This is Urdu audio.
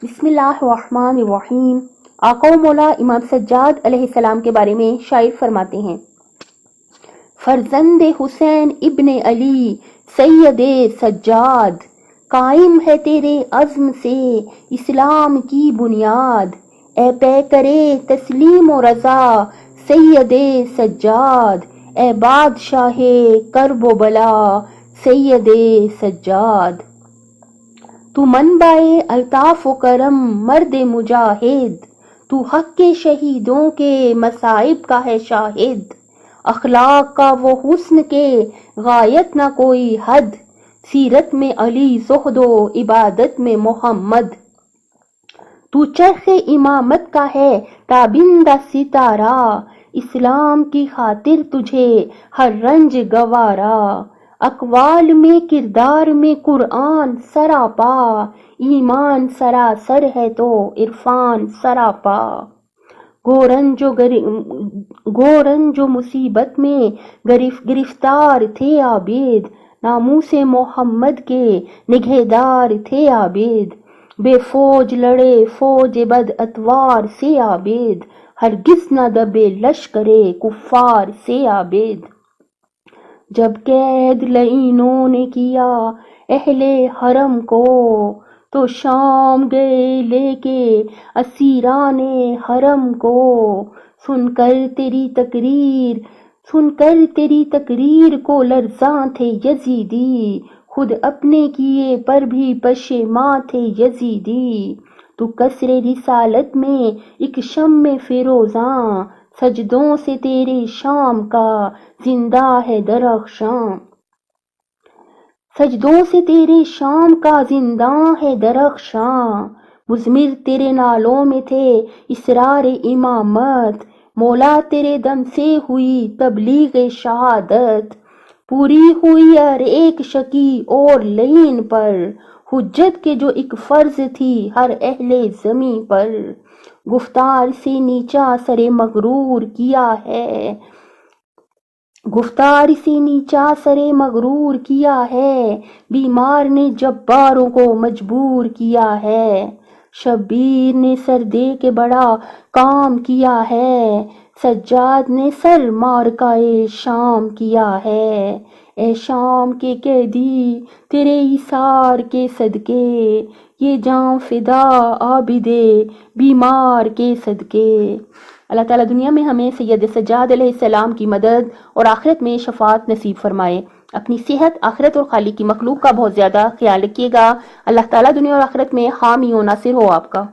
بسم اللہ الرحمن الرحیم۔ آقا و مولا امام سجاد علیہ السلام کے بارے میں شاعر فرماتے ہیں: فرزند حسین ابن علی سید سجاد، قائم ہے تیرے عزم سے اسلام کی بنیاد، اے پیکرے تسلیم و رضا سید سجاد، اے بادشاہ کرب و بلا سید سجاد۔ تو منبع الطاف و کرم مرد مجاہد، تو حق کے شہیدوں کے مصائب کا ہے شاہد، اخلاق کا وہ حسن کے غایت نہ کوئی حد، سیرت میں علی زہد و عبادت میں محمد۔ تو چرخ امامت کا ہے تابندہ ستارہ، اسلام کی خاطر تجھے ہر رنج گوارا، اقوال میں کردار میں قرآن سراپا، ایمان سراسر ہے تو عرفان سراپا۔ گورن جو مصیبت میں گرفتار تھے عابد، ناموس محمد کے نگہدار تھے عابد، بے فوج لڑے فوج بد اتوار سے عابد، ہرگز نہ دبے لشکر کفار سے عابد۔ جب قید لعینوں نے کیا اہل حرم کو، تو شام گئے لے کے اسیران حرم کو، سن کر تیری تقریر کو لرزاں تھے یزیدی، خود اپنے کیے پر بھی پشیماں تھے یزیدی۔ تو قصر رسالت میں ایک شمع فیروزاں، سجدوں سے تیرے شام کا زندہ ہے درخشاں، سجدوں سے تیرے شام کا زندہ ہے درخشاں۔ مضمر تیرے نالوں میں تھے اسرار امامت، مولا تیرے دم سے ہوئی تبلیغ شہادت، پوری ہوئی ہر ایک شقی اور لعین پر، حجت کے جو ایک فرض تھی ہر اہل زمیں پر۔ گفتار سے نیچا سر مغرور کیا ہے، گفتار سے نیچا سر مغرور کیا ہے، بیمار نے جباروں کو مجبور کیا ہے، شبیر نے سر دے کے بڑا کام کیا ہے، سجاد نے سر معرکہ شام کیا ہے۔ اے شام کے قیدی تیرے ایثار کے صدقے، یہ جاں فدا عابد بیمار کے صدقے۔ اللہ تعالیٰ دنیا میں ہمیں سید سجاد علیہ السلام کی مدد اور آخرت میں شفاعت نصیب فرمائے۔ اپنی صحت، آخرت اور خالق کی مخلوق کا بہت زیادہ خیال رکھیے گا۔ اللہ تعالیٰ دنیا اور آخرت میں حامی و ناصر ہو آپ کا۔